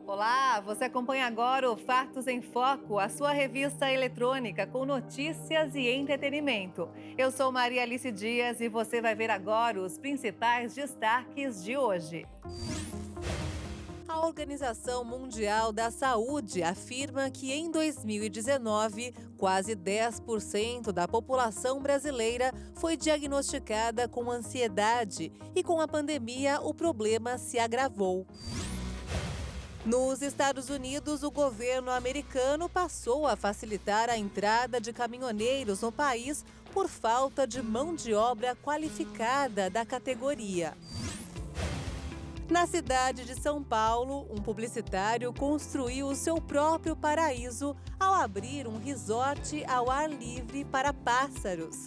Olá, você acompanha agora o Fatos em Foco, a sua revista eletrônica com notícias e entretenimento. Eu sou Maria Alice Dias e você vai ver agora os principais destaques de hoje. A Organização Mundial da Saúde afirma que em 2019, quase 10% da população brasileira foi diagnosticada com ansiedade e com a pandemia o problema se agravou. Nos Estados Unidos, o governo americano passou a facilitar a entrada de caminhoneiros no país por falta de mão de obra qualificada da categoria. Na cidade de São Paulo, um publicitário construiu o seu próprio paraíso ao abrir um resort ao ar livre para pássaros.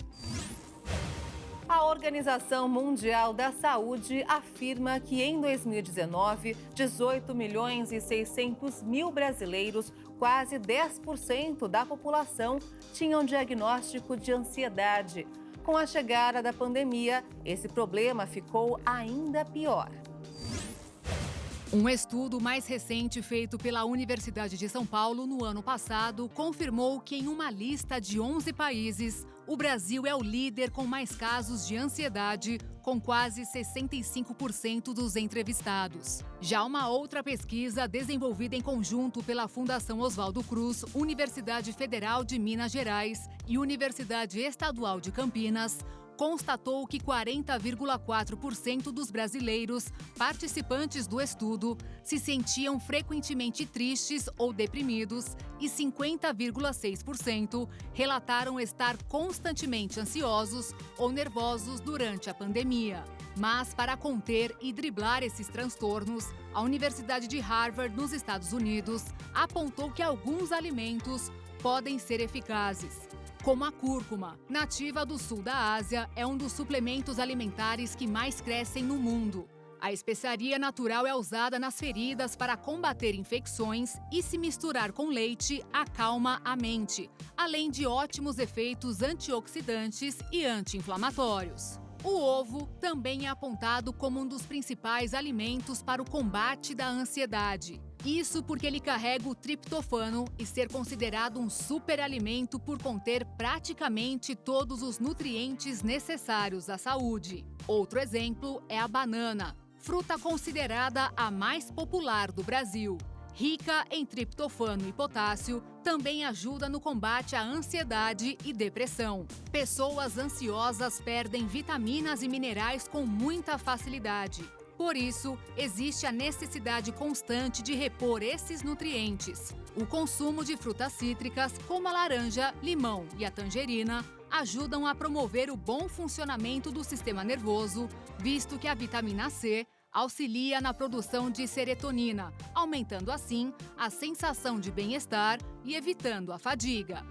A Organização Mundial da Saúde afirma que em 2019, 18 milhões e 600 mil brasileiros, quase 10% da população, tinham diagnóstico de ansiedade. Com a chegada da pandemia, esse problema ficou ainda pior. Um estudo mais recente feito pela Universidade de São Paulo no ano passado confirmou que em uma lista de 11 países, o Brasil é o líder com mais casos de ansiedade, com quase 65% dos entrevistados. Já uma outra pesquisa desenvolvida em conjunto pela Fundação Oswaldo Cruz, Universidade Federal de Minas Gerais e Universidade Estadual de Campinas, constatou que 40,4% dos brasileiros participantes do estudo se sentiam frequentemente tristes ou deprimidos e 50,6% relataram estar constantemente ansiosos ou nervosos durante a pandemia. Mas, para conter e driblar esses transtornos, a Universidade de Harvard, nos Estados Unidos, apontou que alguns alimentos podem ser eficazes. Como a cúrcuma, nativa do sul da Ásia, é um dos suplementos alimentares que mais crescem no mundo. A especiaria natural é usada nas feridas para combater infecções e, se misturar com leite, acalma a mente, além de ótimos efeitos antioxidantes e anti-inflamatórios. O ovo também é apontado como um dos principais alimentos para o combate da ansiedade. Isso porque ele carrega o triptofano e ser considerado um superalimento por conter praticamente todos os nutrientes necessários à saúde. Outro exemplo é a banana, fruta considerada a mais popular do Brasil. Rica em triptofano e potássio, também ajuda no combate à ansiedade e depressão. Pessoas ansiosas perdem vitaminas e minerais com muita facilidade. Por isso, existe a necessidade constante de repor esses nutrientes. O consumo de frutas cítricas, como a laranja, limão e a tangerina, ajudam a promover o bom funcionamento do sistema nervoso, visto que a vitamina C auxilia na produção de serotonina, aumentando assim a sensação de bem-estar e evitando a fadiga.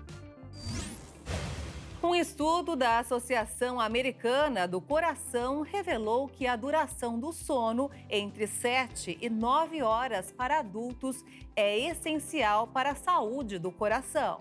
Um estudo da Associação Americana do Coração revelou que a duração do sono entre 7 e 9 horas para adultos é essencial para a saúde do coração.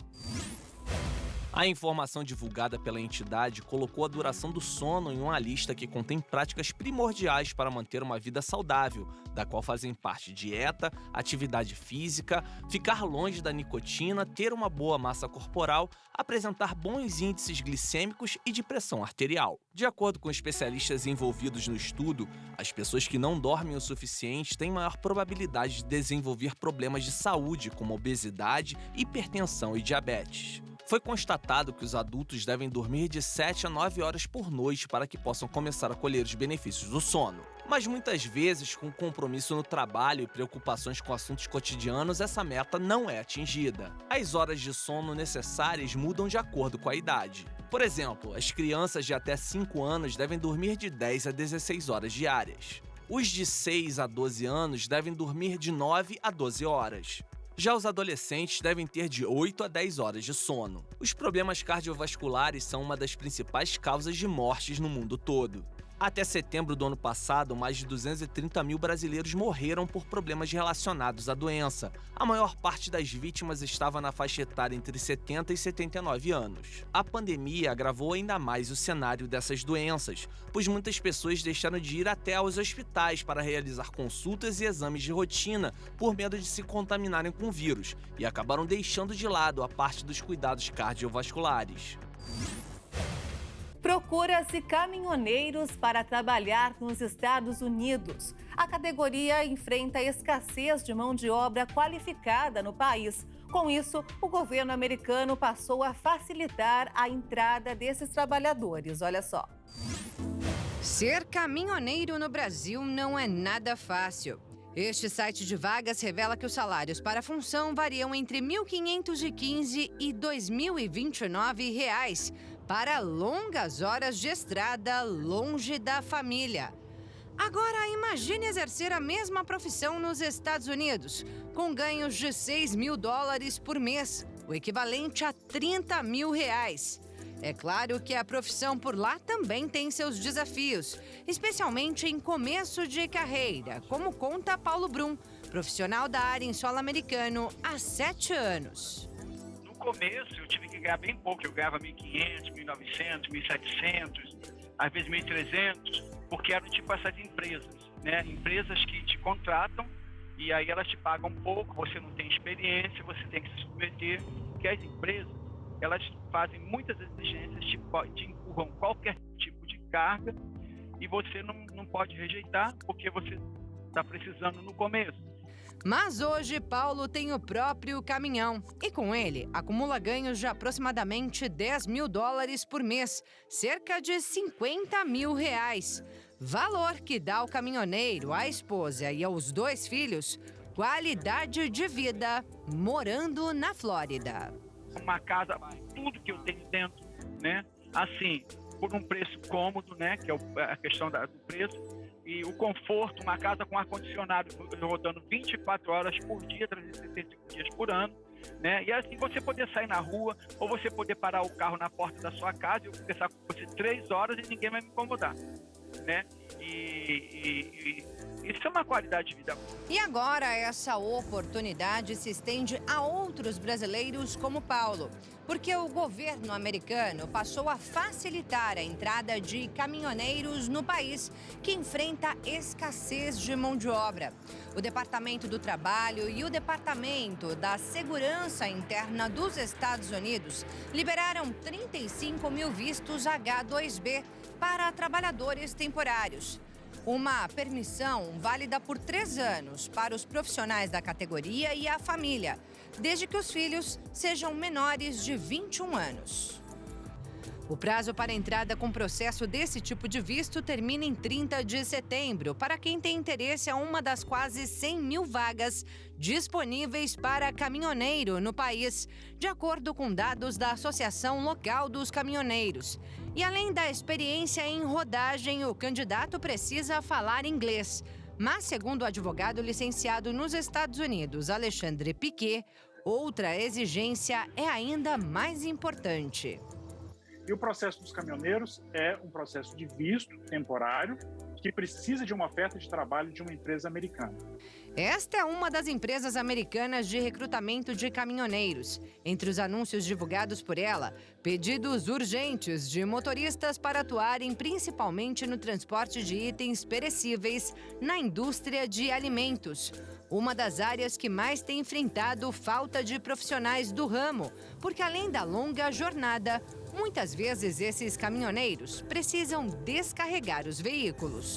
A informação divulgada pela entidade colocou a duração do sono em uma lista que contém práticas primordiais para manter uma vida saudável, da qual fazem parte dieta, atividade física, ficar longe da nicotina, ter uma boa massa corporal, apresentar bons índices glicêmicos e de pressão arterial. De acordo com especialistas envolvidos no estudo, as pessoas que não dormem o suficiente têm maior probabilidade de desenvolver problemas de saúde, como obesidade, hipertensão e diabetes. Foi constatado que os adultos devem dormir de 7 a 9 horas por noite para que possam começar a colher os benefícios do sono. Mas muitas vezes, com compromisso no trabalho e preocupações com assuntos cotidianos, essa meta não é atingida. As horas de sono necessárias mudam de acordo com a idade. Por exemplo, as crianças de até 5 anos devem dormir de 10 a 16 horas diárias. Os de 6 a 12 anos devem dormir de 9 a 12 horas. Já os adolescentes devem ter de 8 a 10 horas de sono. Os problemas cardiovasculares são uma das principais causas de mortes no mundo todo. Até setembro do ano passado, mais de 230 mil brasileiros morreram por problemas relacionados à doença. A maior parte das vítimas estava na faixa etária entre 70 e 79 anos. A pandemia agravou ainda mais o cenário dessas doenças, pois muitas pessoas deixaram de ir até aos hospitais para realizar consultas e exames de rotina por medo de se contaminarem com o vírus e acabaram deixando de lado a parte dos cuidados cardiovasculares. Procura-se caminhoneiros para trabalhar nos Estados Unidos. A categoria enfrenta escassez de mão de obra qualificada no país. Com isso, o governo americano passou a facilitar a entrada desses trabalhadores. Olha só. Ser caminhoneiro no Brasil não é nada fácil. Este site de vagas revela que os salários para a função variam entre R$ 1.515 e R$ 2.029 para longas horas de estrada longe da família. Agora, imagine exercer a mesma profissão nos Estados Unidos, com ganhos de $6.000 por mês, o equivalente a R$ 30 mil. É claro que a profissão por lá também tem seus desafios, especialmente em começo de carreira, como conta Paulo Brum, profissional da área em solo americano há 7 anos. No começo eu tive que ganhar bem pouco, eu ganhava 1.500, 1.900, 1.700, às vezes 1.300, porque eram tipo essas empresas, né? Empresas que te contratam e aí elas te pagam pouco, você não tem experiência, você tem que se submeter, porque as empresas, elas fazem muitas exigências, te empurram qualquer tipo de carga e você não pode rejeitar porque você está precisando no começo. Mas hoje Paulo tem o próprio caminhão e com ele acumula ganhos de aproximadamente $10.000 por mês, cerca de R$ 50 mil. Valor que dá ao caminhoneiro, à esposa e aos 2 filhos qualidade de vida morando na Flórida. Uma casa, tudo que eu tenho dentro, né? Assim, por um preço cômodo, né? Que é a questão do preço. E o conforto, uma casa com ar-condicionado rodando 24 horas por dia, 365 dias por ano, né? E assim você poder sair na rua, ou você poder parar o carro na porta da sua casa e eu conversar com você 3 horas e ninguém vai me incomodar, né? E isso é uma qualidade de vida. E agora essa oportunidade se estende a outros brasileiros como Paulo, porque o governo americano passou a facilitar a entrada de caminhoneiros no país que enfrenta escassez de mão de obra. O Departamento do Trabalho e o Departamento da Segurança Interna dos Estados Unidos liberaram 35 mil vistos H-2B para trabalhadores temporários. Uma permissão válida por 3 anos para os profissionais da categoria e a família, desde que os filhos sejam menores de 21 anos. O prazo para entrada com processo desse tipo de visto termina em 30 de setembro, para quem tem interesse a uma das quase 100 mil vagas disponíveis para caminhoneiro no país, de acordo com dados da Associação Local dos Caminhoneiros. E além da experiência em rodagem, o candidato precisa falar inglês. Mas, segundo o advogado licenciado nos Estados Unidos, Alexandre Piquet, outra exigência é ainda mais importante. E o processo dos caminhoneiros é um processo de visto temporário que precisa de uma oferta de trabalho de uma empresa americana. Esta é uma das empresas americanas de recrutamento de caminhoneiros. Entre os anúncios divulgados por ela, pedidos urgentes de motoristas para atuarem principalmente no transporte de itens perecíveis na indústria de alimentos. Uma das áreas que mais tem enfrentado falta de profissionais do ramo, porque além da longa jornada, muitas vezes esses caminhoneiros precisam descarregar os veículos.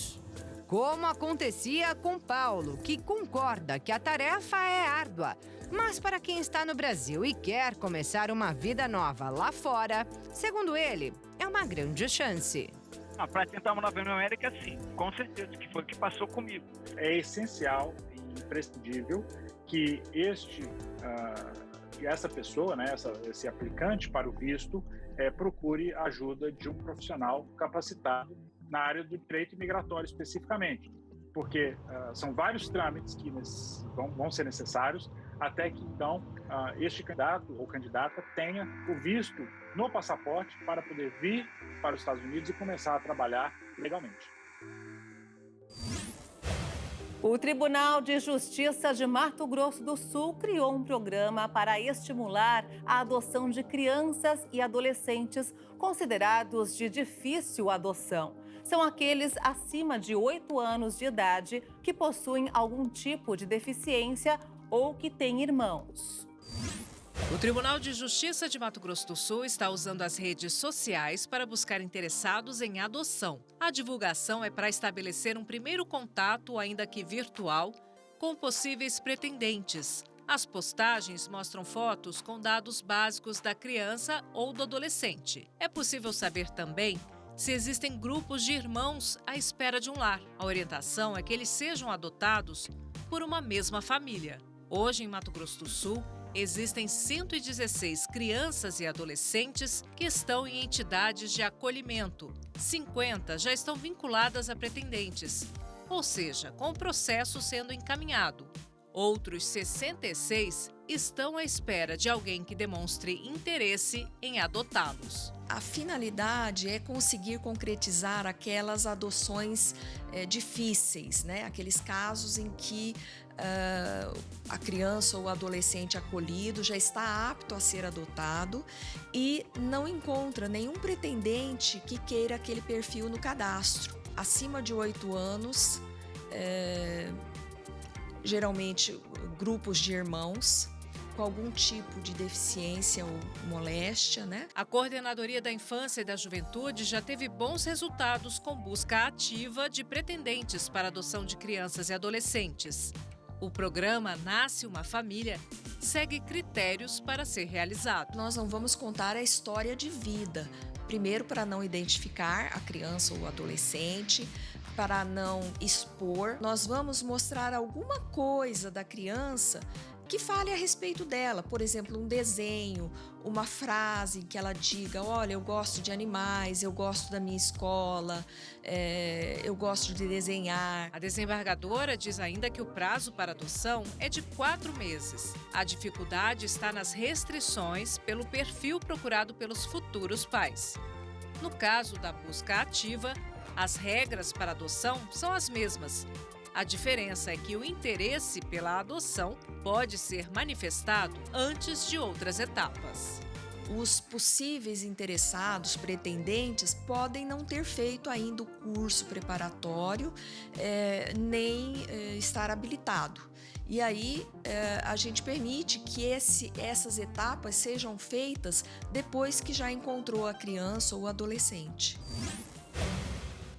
Como acontecia com Paulo, que concorda que a tarefa é árdua, mas para quem está no Brasil e quer começar uma vida nova lá fora, segundo ele, é uma grande chance. Para tentar uma nova na América, sim, com certeza, que foi o que passou comigo. É essencial e imprescindível que essa pessoa, né, esse aplicante para o visto, procure a ajuda de um profissional capacitado na área do direito migratório especificamente, porque são vários trâmites que vão ser necessários até que, então, este candidato ou candidata tenha o visto no passaporte para poder vir para os Estados Unidos e começar a trabalhar legalmente. O Tribunal de Justiça de Mato Grosso do Sul criou um programa para estimular a adoção de crianças e adolescentes considerados de difícil adoção. São aqueles acima de 8 anos de idade que possuem algum tipo de deficiência ou que têm irmãos. O Tribunal de Justiça de Mato Grosso do Sul está usando as redes sociais para buscar interessados em adoção. A divulgação é para estabelecer um primeiro contato, ainda que virtual, com possíveis pretendentes. As postagens mostram fotos com dados básicos da criança ou do adolescente. É possível saber também se existem grupos de irmãos à espera de um lar. A orientação é que eles sejam adotados por uma mesma família. Hoje, em Mato Grosso do Sul, existem 116 crianças e adolescentes que estão em entidades de acolhimento. 50 já estão vinculadas a pretendentes, ou seja, com o processo sendo encaminhado. Outros 66 estão à espera de alguém que demonstre interesse em adotá-los. A finalidade é conseguir concretizar aquelas adoções difíceis, né? Aqueles casos em que a criança ou o adolescente acolhido já está apto a ser adotado e não encontra nenhum pretendente que queira aquele perfil no cadastro. Acima de 8 anos, geralmente grupos de irmãos com algum tipo de deficiência ou moléstia, né? A Coordenadoria da Infância e da Juventude já teve bons resultados com busca ativa de pretendentes para adoção de crianças e adolescentes. O programa Nasce uma Família segue critérios para ser realizado. Nós não vamos contar a história de vida, primeiro para não identificar a criança ou o adolescente, para não expor. Nós vamos mostrar alguma coisa da criança que fale a respeito dela, por exemplo, um desenho, uma frase em que ela diga: olha, eu gosto de animais, eu gosto da minha escola, eu gosto de desenhar. A desembargadora diz ainda que o prazo para adoção é de 4 meses. A dificuldade está nas restrições pelo perfil procurado pelos futuros pais. No caso da busca ativa, as regras para adoção são as mesmas. A diferença é que o interesse pela adoção pode ser manifestado antes de outras etapas. Os possíveis interessados, pretendentes, podem não ter feito ainda o curso preparatório, nem estar habilitado. E aí a gente permite que essas etapas sejam feitas depois que já encontrou a criança ou o adolescente.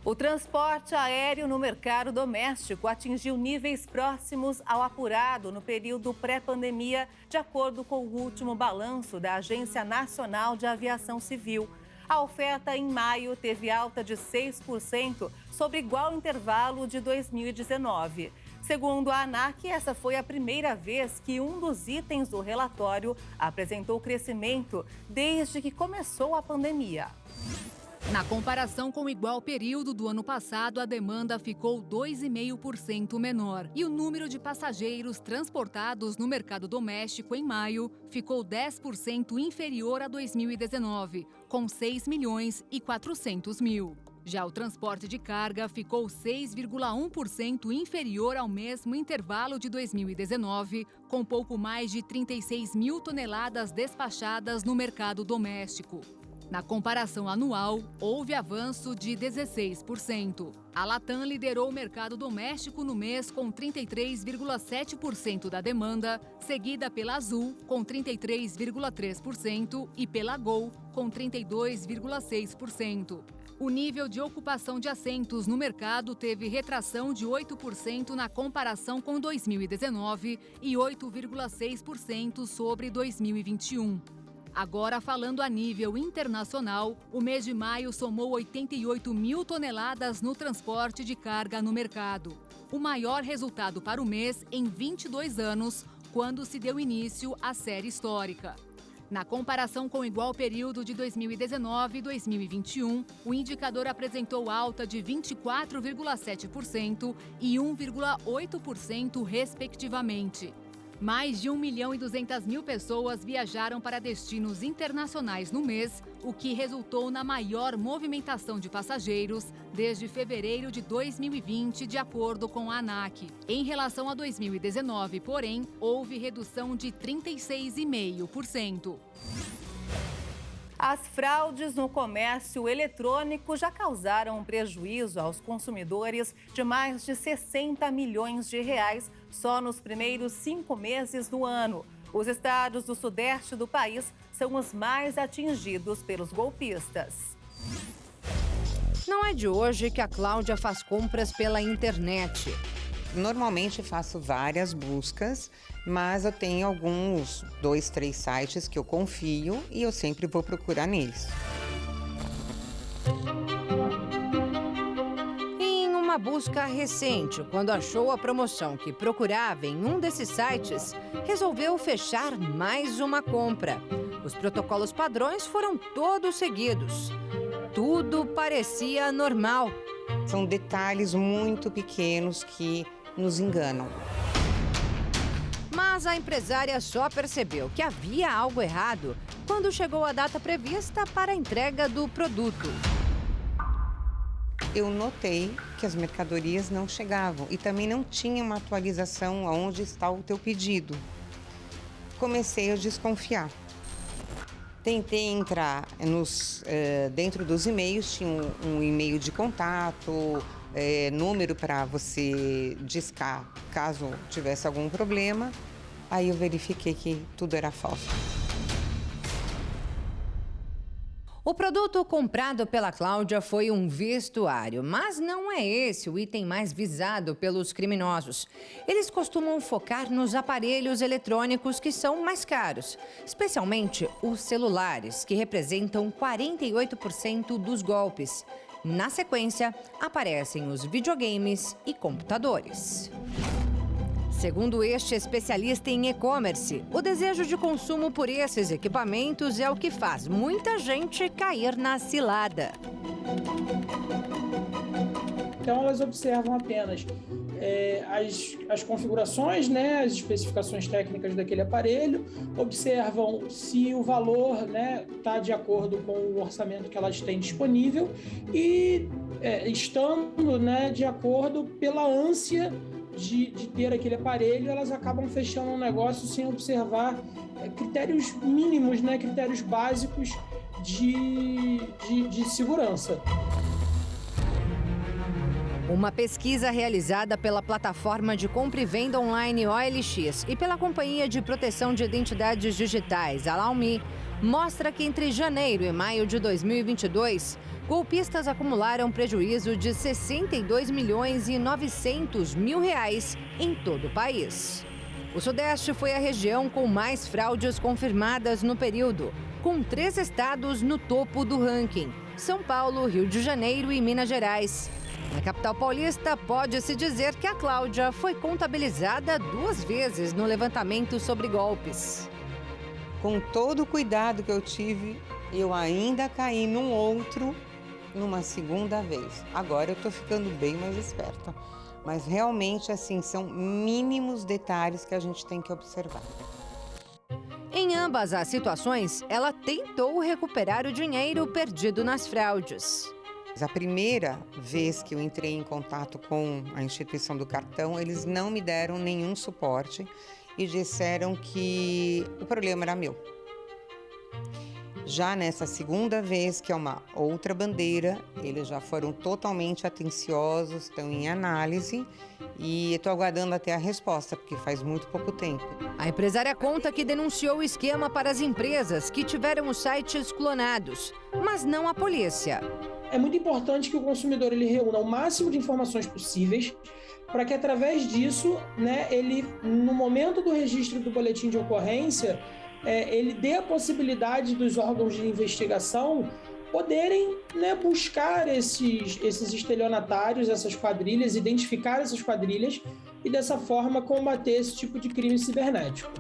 O transporte aéreo no mercado doméstico atingiu níveis próximos ao apurado no período pré-pandemia, de acordo com o último balanço da Agência Nacional de Aviação Civil. A oferta em maio teve alta de 6% sobre igual intervalo de 2019. Segundo a ANAC, essa foi a primeira vez que um dos itens do relatório apresentou crescimento desde que começou a pandemia. Na comparação com o igual período do ano passado, a demanda ficou 2,5% menor e o número de passageiros transportados no mercado doméstico em maio ficou 10% inferior a 2019, com 6.400.000. Já o transporte de carga ficou 6,1% inferior ao mesmo intervalo de 2019, com pouco mais de 36 mil toneladas despachadas no mercado doméstico. Na comparação anual, houve avanço de 16%. A Latam liderou o mercado doméstico no mês com 33,7% da demanda, seguida pela Azul, com 33,3%, e pela Gol, com 32,6%. O nível de ocupação de assentos no mercado teve retração de 8% na comparação com 2019 e 8,6% sobre 2021. Agora, falando a nível internacional, o mês de maio somou 88 mil toneladas no transporte de carga no mercado. O maior resultado para o mês em 22 anos, quando se deu início à série histórica. Na comparação com o igual período de 2019 e 2021, o indicador apresentou alta de 24,7% e 1,8%, respectivamente. Mais de 1.200.000 pessoas viajaram para destinos internacionais no mês, o que resultou na maior movimentação de passageiros desde fevereiro de 2020, de acordo com a ANAC. Em relação a 2019, porém, houve redução de 36,5%. As fraudes no comércio eletrônico já causaram um prejuízo aos consumidores de mais de 60 milhões de reais só nos primeiros 5 meses do ano. Os estados do sudeste do país são os mais atingidos pelos golpistas. Não é de hoje que a Cláudia faz compras pela internet. Normalmente faço várias buscas, mas eu tenho alguns 2, 3 sites que eu confio e eu sempre vou procurar neles. Em uma busca recente, quando achou a promoção que procurava em um desses sites, resolveu fechar mais uma compra. Os protocolos padrões foram todos seguidos. Tudo parecia normal. São detalhes muito pequenos que nos enganam. Mas a empresária só percebeu que havia algo errado quando chegou a data prevista para a entrega do produto. Eu notei que as mercadorias não chegavam e também não tinha uma atualização aonde está o teu pedido. Comecei a desconfiar. Tentei entrar dentro dos e-mails, tinha um e-mail de contato, número para você discar caso tivesse algum problema. Aí eu verifiquei que tudo era falso. O produto comprado pela Cláudia foi um vestuário, mas não é esse o item mais visado pelos criminosos. Eles costumam focar nos aparelhos eletrônicos que são mais caros, especialmente os celulares, que representam 48% dos golpes. Na sequência, aparecem os videogames e computadores. Segundo este especialista em e-commerce, o desejo de consumo por esses equipamentos é o que faz muita gente cair na cilada. Então, elas observam apenas as configurações, né, as especificações técnicas daquele aparelho, observam se o valor está de acordo com o orçamento que elas têm disponível e estando de acordo pela ânsia de ter aquele aparelho, elas acabam fechando um negócio sem observar critérios mínimos, critérios básicos de segurança. Uma pesquisa realizada pela plataforma de compra e venda online OLX e pela Companhia de Proteção de Identidades Digitais, Allow Me, mostra que entre janeiro e maio de 2022, golpistas acumularam prejuízo de 62 milhões e 900 mil reais em todo o país. O Sudeste foi a região com mais fraudes confirmadas no período, com 3 estados no topo do ranking: São Paulo, Rio de Janeiro e Minas Gerais. Na capital paulista, pode-se dizer que a Cláudia foi contabilizada 2 vezes no levantamento sobre golpes. Com todo o cuidado que eu tive, eu ainda caí numa segunda vez. Agora eu estou ficando bem mais esperta. Mas realmente, assim, são mínimos detalhes que a gente tem que observar. Em ambas as situações, ela tentou recuperar o dinheiro perdido nas fraudes. A primeira vez que eu entrei em contato com a instituição do cartão, eles não me deram nenhum suporte e disseram que o problema era meu. Já nessa segunda vez, que é uma outra bandeira, eles já foram totalmente atenciosos, estão em análise e estou aguardando até a resposta, porque faz muito pouco tempo. A empresária conta que denunciou o esquema para as empresas que tiveram os sites clonados, mas não a polícia. É muito importante que o consumidor ele reúna o máximo de informações possíveis para que, através disso, ele, no momento do registro do boletim de ocorrência, ele dê a possibilidade dos órgãos de investigação poderem buscar esses estelionatários, essas quadrilhas, identificar essas quadrilhas e, dessa forma, combater esse tipo de crime cibernético.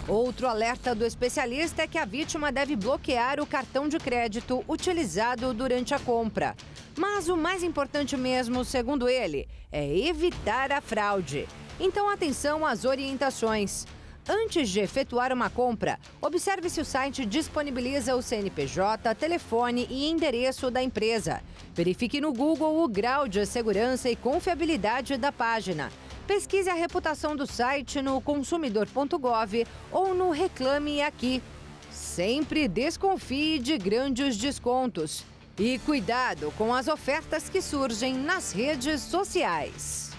Outro alerta do especialista é que a vítima deve bloquear o cartão de crédito utilizado durante a compra. Mas o mais importante mesmo, segundo ele, é evitar a fraude. Então, atenção às orientações. Antes de efetuar uma compra, observe se o site disponibiliza o CNPJ, telefone e endereço da empresa. Verifique no Google o grau de segurança e confiabilidade da página. Pesquise a reputação do site no consumidor.gov ou no Reclame Aqui. Sempre desconfie de grandes descontos. E cuidado com as ofertas que surgem nas redes sociais.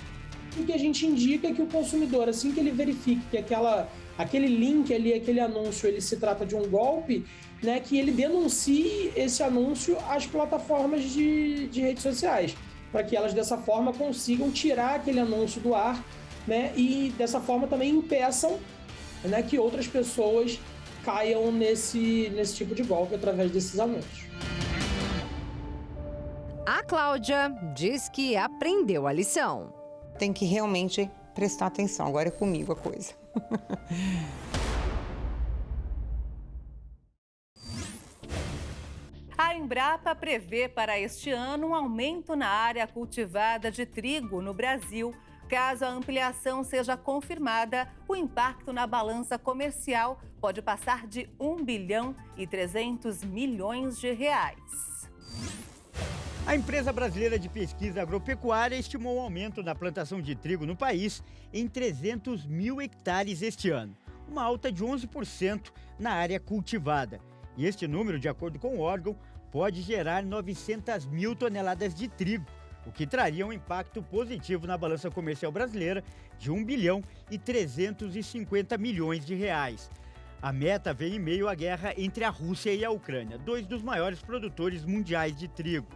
O que a gente indica é que o consumidor, assim que ele verifique que aquele link ali, aquele anúncio, ele se trata de um golpe, né, que ele denuncie esse anúncio às plataformas de redes sociais, para que elas dessa forma consigam tirar aquele anúncio do ar, né, e dessa forma também impeçam, né, que outras pessoas caiam nesse tipo de golpe através desses anúncios. A Cláudia diz que aprendeu a lição. Tem que realmente prestar atenção. Agora é comigo a coisa. A Embrapa prevê para este ano um aumento na área cultivada de trigo no Brasil. Caso a ampliação seja confirmada, o impacto na balança comercial pode passar de 1 bilhão e 300 milhões de reais. A empresa brasileira de pesquisa agropecuária estimou um aumento na plantação de trigo no país em 300 mil hectares este ano, uma alta de 11% na área cultivada. E este número, de acordo com o órgão, pode gerar 900 mil toneladas de trigo, o que traria um impacto positivo na balança comercial brasileira de 1 bilhão e 350 milhões de reais. A meta vem em meio à guerra entre a Rússia e a Ucrânia, dois dos maiores produtores mundiais de trigo.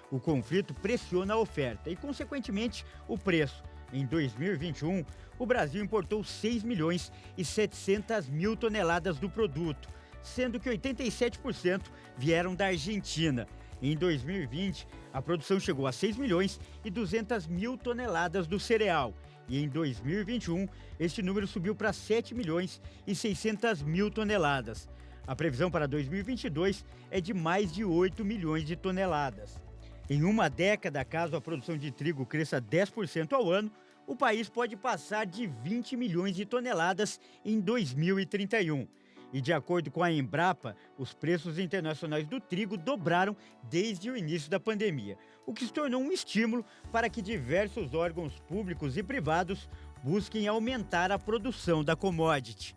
O conflito pressiona a oferta e, consequentemente, o preço. Em 2021, o Brasil importou 6 milhões e 700 mil toneladas do produto, sendo que 87% vieram da Argentina. Em 2020, a produção chegou a 6 milhões e 200 mil toneladas do cereal. E em 2021, este número subiu para 7 milhões e 600 mil toneladas. A previsão para 2022 é de mais de 8 milhões de toneladas. Em uma década, caso a produção de trigo cresça 10% ao ano, o país pode passar de 20 milhões de toneladas em 2031. E de acordo com a Embrapa, os preços internacionais do trigo dobraram desde o início da pandemia, o que se tornou um estímulo para que diversos órgãos públicos e privados busquem aumentar a produção da commodity.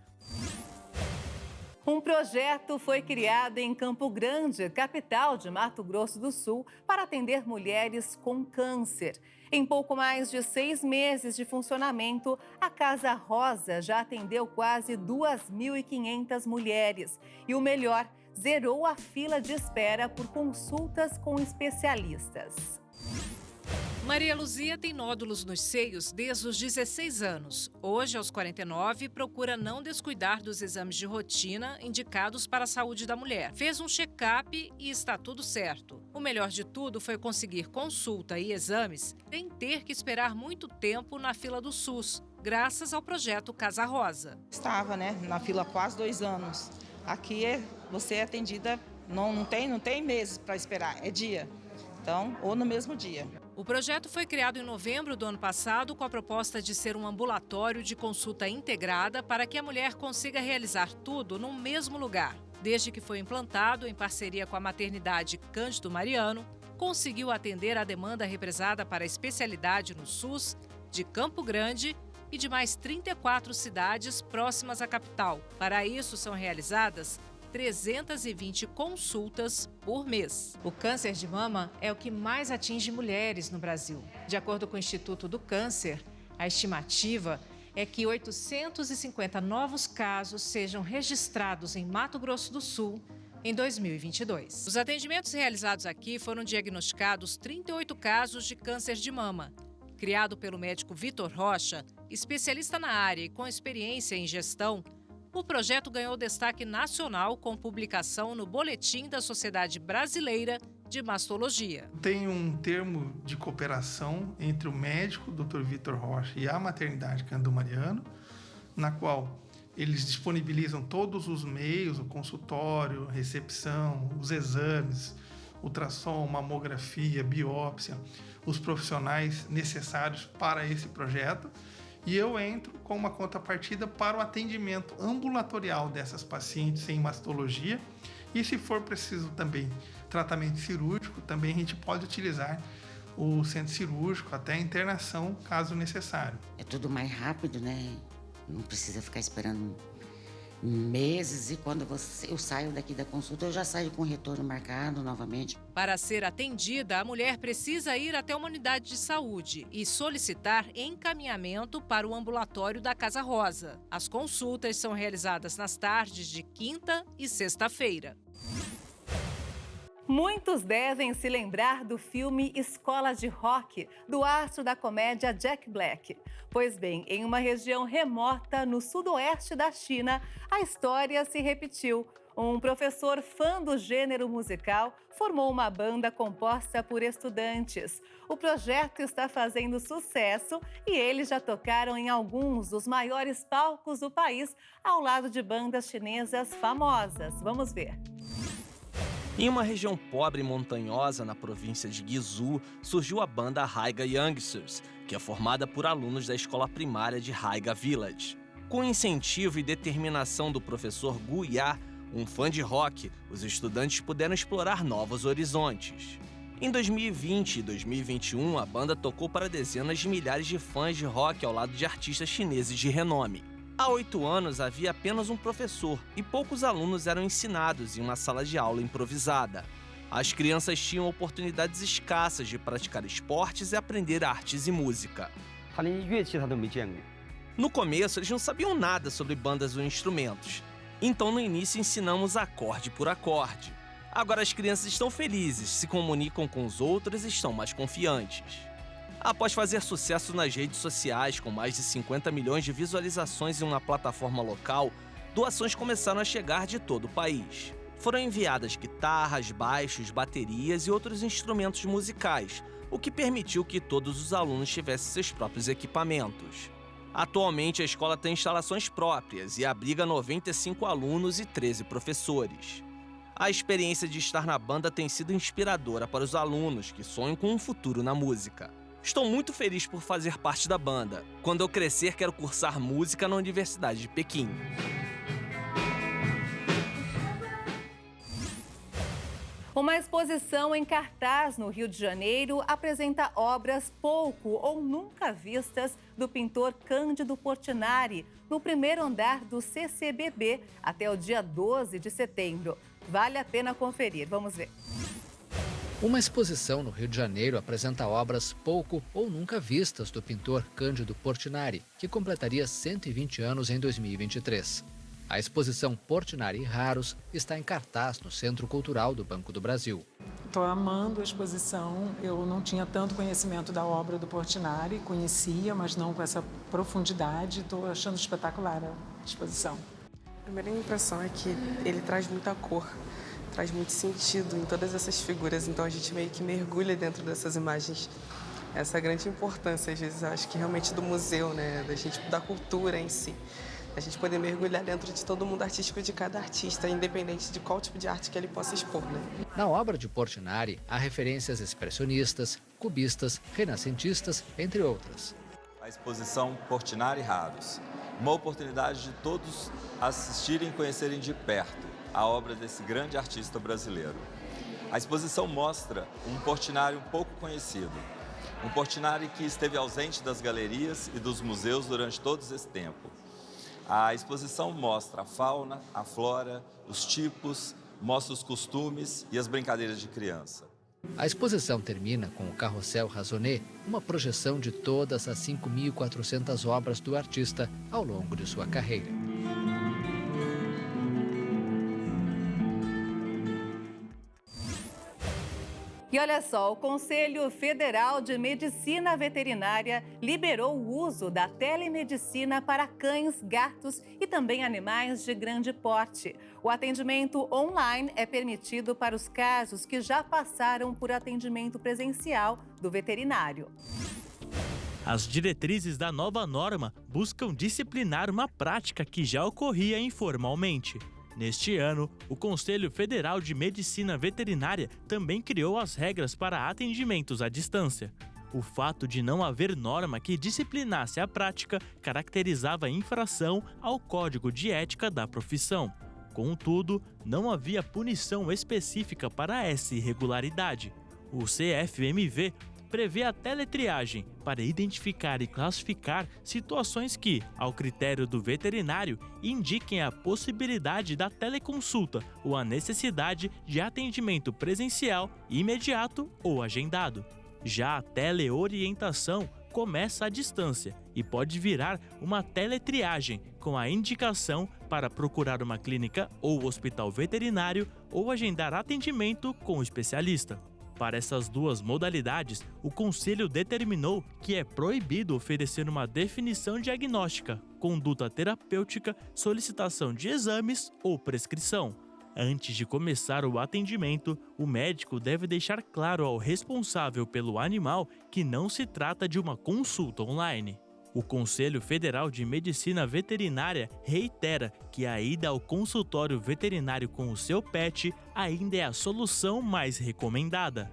Um projeto foi criado em Campo Grande, capital de Mato Grosso do Sul, para atender mulheres com câncer. Em pouco mais de 6 meses de funcionamento, a Casa Rosa já atendeu quase 2.500 mulheres. E o melhor, zerou a fila de espera por consultas com especialistas. Maria Luzia tem nódulos nos seios desde os 16 anos. Hoje, aos 49, procura não descuidar dos exames de rotina indicados para a saúde da mulher. Fez um check-up e está tudo certo. O melhor de tudo foi conseguir consulta e exames sem ter que esperar muito tempo na fila do SUS, graças ao projeto Casa Rosa. Estava, na fila há quase 2 anos. Aqui você é atendida, não tem meses para esperar, é dia. Então, ou no mesmo dia. O projeto foi criado em novembro do ano passado com a proposta de ser um ambulatório de consulta integrada para que a mulher consiga realizar tudo no mesmo lugar. Desde que foi implantado, em parceria com a maternidade Cândido Mariano, conseguiu atender a demanda represada para a especialidade no SUS de Campo Grande e de mais 34 cidades próximas à capital. Para isso, são realizadas 320 consultas por mês. O câncer de mama é o que mais atinge mulheres no Brasil. De acordo com o Instituto do Câncer, a estimativa é que 850 novos casos sejam registrados em Mato Grosso do Sul em 2022. Os atendimentos realizados aqui foram diagnosticados 38 casos de câncer de mama. Criado pelo médico Vitor Rocha, especialista na área e com experiência em gestão, o projeto ganhou destaque nacional com publicação no Boletim da Sociedade Brasileira de Mastologia. Tem um termo de cooperação entre o médico, Dr. Vitor Rocha, e a maternidade Cândido Mariano, na qual eles disponibilizam todos os meios, o consultório, a recepção, os exames, ultrassom, mamografia, biópsia, os profissionais necessários para esse projeto. E eu entro com uma contrapartida para o atendimento ambulatorial dessas pacientes em mastologia. E se for preciso também tratamento cirúrgico, também a gente pode utilizar o centro cirúrgico até a internação, caso necessário. É tudo mais rápido, né? Não precisa ficar esperando meses, e quando eu saio daqui da consulta, eu já saio com o retorno marcado novamente. Para ser atendida, a mulher precisa ir até uma unidade de saúde e solicitar encaminhamento para o ambulatório da Casa Rosa. As consultas são realizadas nas tardes de quinta e sexta-feira. Muitos devem se lembrar do filme Escola de Rock, do astro da comédia Jack Black. Pois bem, em uma região remota no sudoeste da China, a história se repetiu. Um professor fã do gênero musical formou uma banda composta por estudantes. O projeto está fazendo sucesso e eles já tocaram em alguns dos maiores palcos do país, ao lado de bandas chinesas famosas. Vamos ver. Em uma região pobre e montanhosa na província de Guizhou, surgiu a banda Haiga Youngsters, que é formada por alunos da escola primária de Haiga Village. Com incentivo e determinação do professor Gu Ya, um fã de rock, os estudantes puderam explorar novos horizontes. Em 2020 e 2021, a banda tocou para dezenas de milhares de fãs de rock ao lado de artistas chineses de renome. Há 8 anos havia apenas um professor e poucos alunos eram ensinados em uma sala de aula improvisada. As crianças tinham oportunidades escassas de praticar esportes e aprender artes e música. No começo, eles não sabiam nada sobre bandas ou instrumentos. Então, no início, ensinamos acorde por acorde. Agora as crianças estão felizes, se comunicam com os outros e estão mais confiantes. Após fazer sucesso nas redes sociais, com mais de 50 milhões de visualizações em uma plataforma local, doações começaram a chegar de todo o país. Foram enviadas guitarras, baixos, baterias e outros instrumentos musicais, o que permitiu que todos os alunos tivessem seus próprios equipamentos. Atualmente, a escola tem instalações próprias e abriga 95 alunos e 13 professores. A experiência de estar na banda tem sido inspiradora para os alunos que sonham com um futuro na música. Estou muito feliz por fazer parte da banda. Quando eu crescer, quero cursar música na Universidade de Pequim. Uma exposição em cartaz no Rio de Janeiro apresenta obras pouco ou nunca vistas do pintor Cândido Portinari, no primeiro andar do CCBB, até o dia 12 de setembro. Vale a pena conferir. Vamos ver. Uma exposição no Rio de Janeiro apresenta obras pouco ou nunca vistas do pintor Cândido Portinari, que completaria 120 anos em 2023. A exposição Portinari Raros está em cartaz no Centro Cultural do Banco do Brasil. Estou amando a exposição. Eu não tinha tanto conhecimento da obra do Portinari, conhecia, mas não com essa profundidade. Estou achando espetacular a exposição. A primeira impressão é que ele traz muita cor. Traz muito sentido em todas essas figuras, então a gente meio que mergulha dentro dessas imagens. Essa é a grande importância, às vezes, acho que realmente do museu, né, da cultura em si. A gente poder mergulhar dentro de todo o mundo artístico de cada artista, independente de qual tipo de arte que ele possa expor, né? Na obra de Portinari, há referências expressionistas, cubistas, renascentistas, entre outras. A exposição Portinari Raros, uma oportunidade de todos assistirem e conhecerem de perto a obra desse grande artista brasileiro. A exposição mostra um Portinari um pouco conhecido, um Portinari que esteve ausente das galerias e dos museus durante todo esse tempo. A exposição mostra a fauna, a flora, os tipos, mostra os costumes e as brincadeiras de criança. A exposição termina com o Carrossel Razonet, uma projeção de todas as 5.400 obras do artista ao longo de sua carreira. E olha só, o Conselho Federal de Medicina Veterinária liberou o uso da telemedicina para cães, gatos e também animais de grande porte. O atendimento online é permitido para os casos que já passaram por atendimento presencial do veterinário. As diretrizes da nova norma buscam disciplinar uma prática que já ocorria informalmente. Neste ano, o Conselho Federal de Medicina Veterinária também criou as regras para atendimentos à distância. O fato de não haver norma que disciplinasse a prática caracterizava infração ao Código de Ética da profissão. Contudo, não havia punição específica para essa irregularidade. O CFMV prevê a teletriagem para identificar e classificar situações que, ao critério do veterinário, indiquem a possibilidade da teleconsulta ou a necessidade de atendimento presencial, imediato ou agendado. Já a teleorientação começa à distância e pode virar uma teletriagem com a indicação para procurar uma clínica ou hospital veterinário ou agendar atendimento com o especialista. Para essas duas modalidades, o Conselho determinou que é proibido oferecer uma definição diagnóstica, conduta terapêutica, solicitação de exames ou prescrição. Antes de começar o atendimento, o médico deve deixar claro ao responsável pelo animal que não se trata de uma consulta online. O Conselho Federal de Medicina Veterinária reitera que a ida ao consultório veterinário com o seu pet ainda é a solução mais recomendada.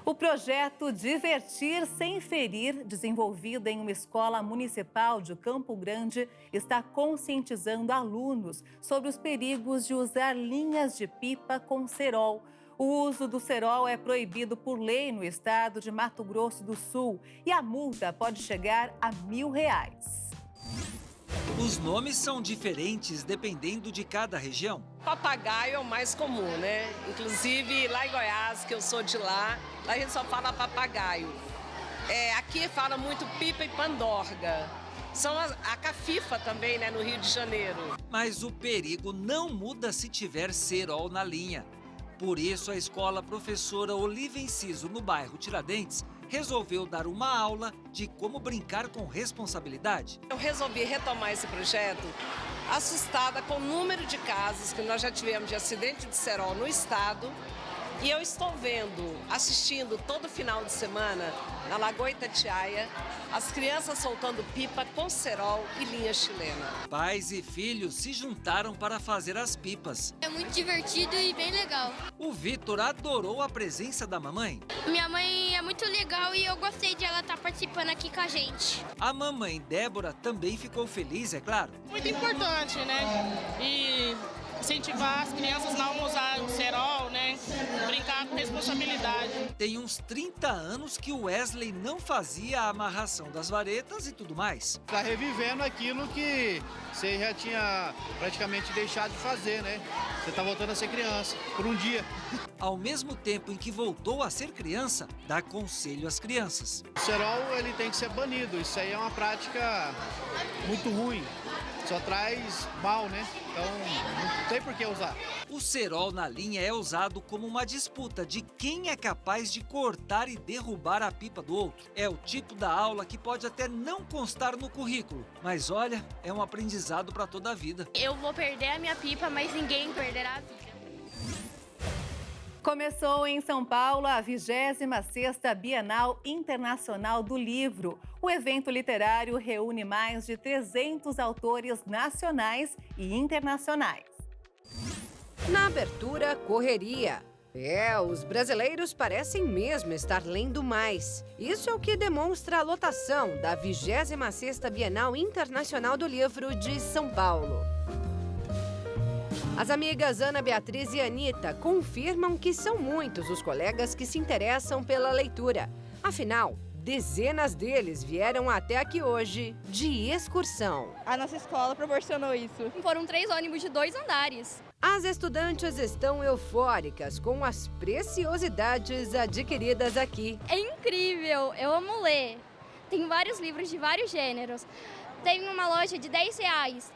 O projeto Divertir Sem Ferir, desenvolvido em uma escola municipal de Campo Grande, está conscientizando alunos sobre os perigos de usar linhas de pipa com cerol. O uso do cerol é proibido por lei no estado de Mato Grosso do Sul e a multa pode chegar a R$1.000. Os nomes são diferentes dependendo de cada região. Papagaio é o mais comum, né? Inclusive lá em Goiás, que eu sou de lá a gente só fala papagaio. Aqui fala muito pipa e pandorga. São a cafifa também, né, no Rio de Janeiro. Mas o perigo não muda se tiver cerol na linha. Por isso, a escola Professora Olívia Enciso, no bairro Tiradentes, resolveu dar uma aula de como brincar com responsabilidade. Eu resolvi retomar esse projeto assustada com o número de casos que nós já tivemos de acidente de cerol no estado. E eu estou assistindo todo final de semana, na Lagoa Itatiaia, as crianças soltando pipa com cerol e linha chilena. Pais e filhos se juntaram para fazer as pipas. É muito divertido e bem legal. O Vitor adorou a presença da mamãe. Minha mãe é muito legal e eu gostei de ela estar participando aqui com a gente. A mamãe Débora também ficou feliz, é claro. Muito importante, né? E incentivar as crianças a não usar o cerol, né? Brincar com responsabilidade. Tem uns 30 anos que o Wesley não fazia a amarração das varetas e tudo mais. Tá revivendo aquilo que você já tinha praticamente deixado de fazer, né? Você tá voltando a ser criança, por um dia. Ao mesmo tempo em que voltou a ser criança, dá conselho às crianças. O cerol, ele tem que ser banido. Isso aí é uma prática muito ruim. Só traz mal, né? Então, não tem por que usar. O cerol na linha é usado como uma disputa de quem é capaz de cortar e derrubar a pipa do outro. É o tipo da aula que pode até não constar no currículo, mas olha, é um aprendizado para toda a vida. Eu vou perder a minha pipa, mas ninguém perderá a vida. Começou em São Paulo a 26ª Bienal Internacional do Livro. O evento literário reúne mais de 300 autores nacionais e internacionais. Na abertura, correria. Os brasileiros parecem mesmo estar lendo mais. Isso é o que demonstra a lotação da 26ª Bienal Internacional do Livro de São Paulo. As amigas Ana Beatriz e Anitta confirmam que são muitos os colegas que se interessam pela leitura. Afinal, dezenas deles vieram até aqui hoje de excursão. A nossa escola proporcionou isso. Foram 3 ônibus de 2 andares. As estudantes estão eufóricas com as preciosidades adquiridas aqui. É incrível, eu amo ler. Tem vários livros de vários gêneros. Tem uma loja de R$10.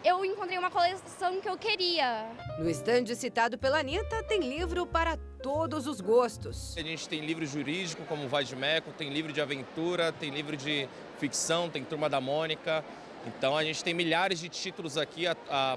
Eu encontrei uma coleção que eu queria. No estande citado pela Anitta, tem livro para todos os gostos. A gente tem livro jurídico, como o Vai de Meco, tem livro de aventura, tem livro de ficção, tem Turma da Mônica. Então a gente tem milhares de títulos aqui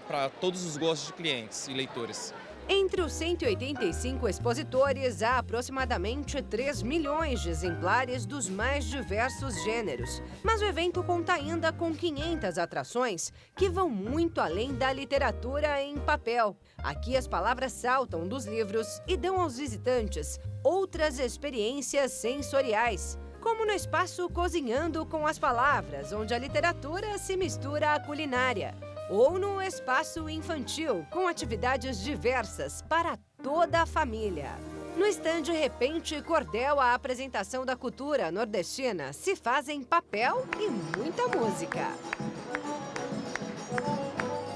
para todos os gostos de clientes e leitores. Entre os 185 expositores, há aproximadamente 3 milhões de exemplares dos mais diversos gêneros. Mas o evento conta ainda com 500 atrações que vão muito além da literatura em papel. Aqui as palavras saltam dos livros e dão aos visitantes outras experiências sensoriais, como no espaço Cozinhando com as Palavras, onde a literatura se mistura à culinária. Ou no espaço infantil, com atividades diversas para toda a família. No estande Repente Cordel, a apresentação da cultura nordestina se faz em papel e muita música.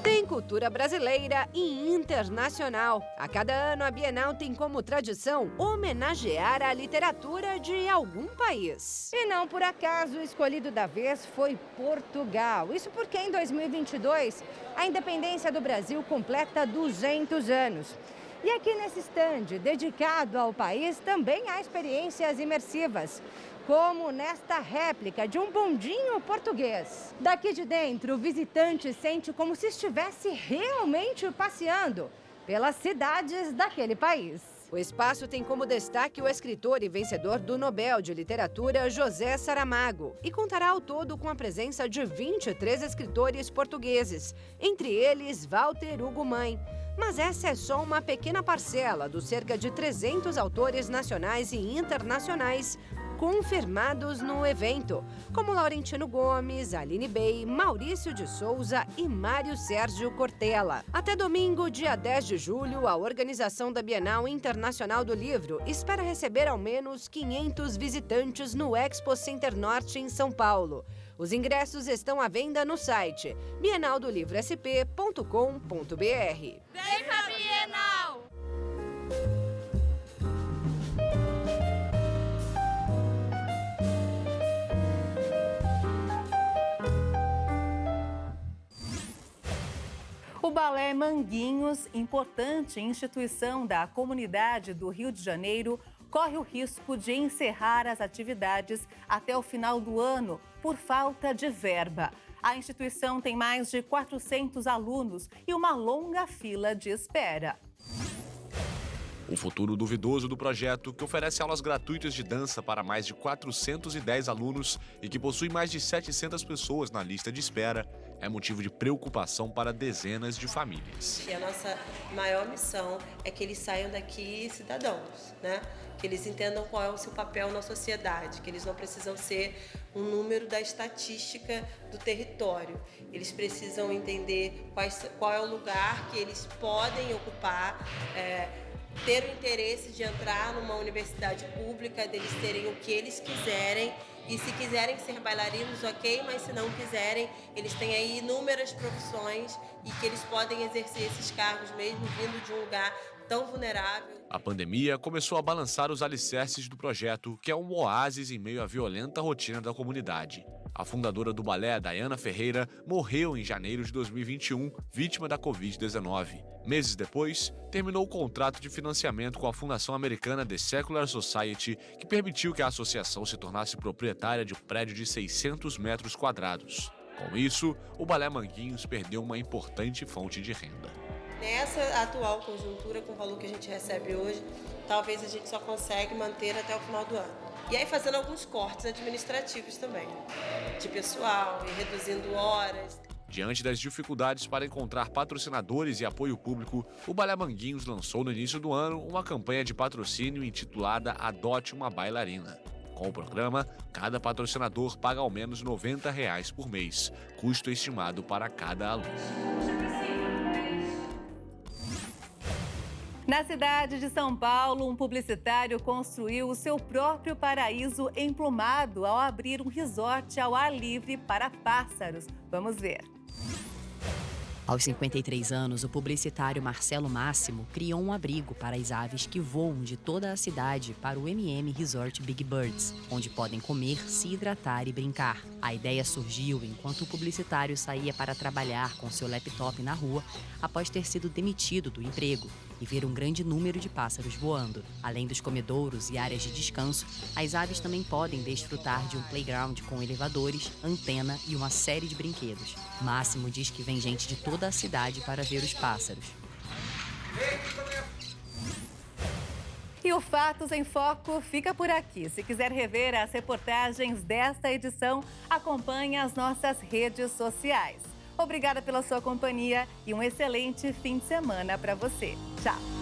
Tem cultura brasileira e internacional. A cada ano, a Bienal tem como tradição homenagear a literatura de algum país. E não por acaso o escolhido da vez foi Portugal. Isso porque em 2022, a independência do Brasil completa 200 anos. E aqui nesse estande, dedicado ao país, também há experiências imersivas, como nesta réplica de um bondinho português. Daqui de dentro, o visitante sente como se estivesse realmente passeando pelas cidades daquele país. O espaço tem como destaque o escritor e vencedor do Nobel de Literatura, José Saramago, e contará ao todo com a presença de 23 escritores portugueses, entre eles Walter Hugo Mãe. Mas essa é só uma pequena parcela dos cerca de 300 autores nacionais e internacionais confirmados no evento, como Laurentino Gomes, Aline Bey, Maurício de Souza e Mário Sérgio Cortella. Até domingo, dia 10 de julho, a organização da Bienal Internacional do Livro espera receber ao menos 500 visitantes no Expo Center Norte em São Paulo. Os ingressos estão à venda no site bienaldolivro.sp.com.br. Vem pra Bienal! O Balé Manguinhos, importante instituição da comunidade do Rio de Janeiro, corre o risco de encerrar as atividades até o final do ano por falta de verba. A instituição tem mais de 400 alunos e uma longa fila de espera. O futuro duvidoso do projeto, que oferece aulas gratuitas de dança para mais de 410 alunos e que possui mais de 700 pessoas na lista de espera, é motivo de preocupação para dezenas de famílias. E a nossa maior missão é que eles saiam daqui cidadãos, né? Que eles entendam qual é o seu papel na sociedade, que eles não precisam ser um número da estatística do território. Eles precisam entender qual é o lugar que eles podem ocupar, ter o interesse de entrar numa universidade pública, deles terem o que eles quiserem. E se quiserem ser bailarinos, ok, mas se não quiserem, eles têm aí inúmeras profissões e que eles podem exercer esses cargos mesmo vindo de um lugar tão vulnerável. A pandemia começou a balançar os alicerces do projeto, que é um oásis em meio à violenta rotina da comunidade. A fundadora do balé, Dayana Ferreira, morreu em janeiro de 2021, vítima da Covid-19. Meses depois, terminou o contrato de financiamento com a Fundação Americana The Secular Society, que permitiu que a associação se tornasse proprietária de um prédio de 600 metros quadrados. Com isso, o Balé Manguinhos perdeu uma importante fonte de renda. Nessa atual conjuntura, com o valor que a gente recebe hoje, talvez a gente só consegue manter até o final do ano. E aí fazendo alguns cortes administrativos também, de pessoal e reduzindo horas. Diante das dificuldades para encontrar patrocinadores e apoio público, o Balé Manguinhos lançou no início do ano uma campanha de patrocínio intitulada Adote uma Bailarina. Com o programa, cada patrocinador paga ao menos R$ 90 por mês, custo estimado para cada aluno. Na cidade de São Paulo, um publicitário construiu o seu próprio paraíso emplumado ao abrir um resort ao ar livre para pássaros. Vamos ver. Aos 53 anos, o publicitário Marcelo Máximo criou um abrigo para as aves que voam de toda a cidade para o MM Resort Big Birds, onde podem comer, se hidratar e brincar. A ideia surgiu enquanto o publicitário saía para trabalhar com seu laptop na rua após ter sido demitido do emprego e ver um grande número de pássaros voando. Além dos comedouros e áreas de descanso, as aves também podem desfrutar de um playground com elevadores, antena e uma série de brinquedos. Máximo diz que vem gente de toda a cidade para ver os pássaros. Vem aqui com a minha E o Fatos em Foco fica por aqui. Se quiser rever as reportagens desta edição, acompanhe as nossas redes sociais. Obrigada pela sua companhia e um excelente fim de semana para você. Tchau!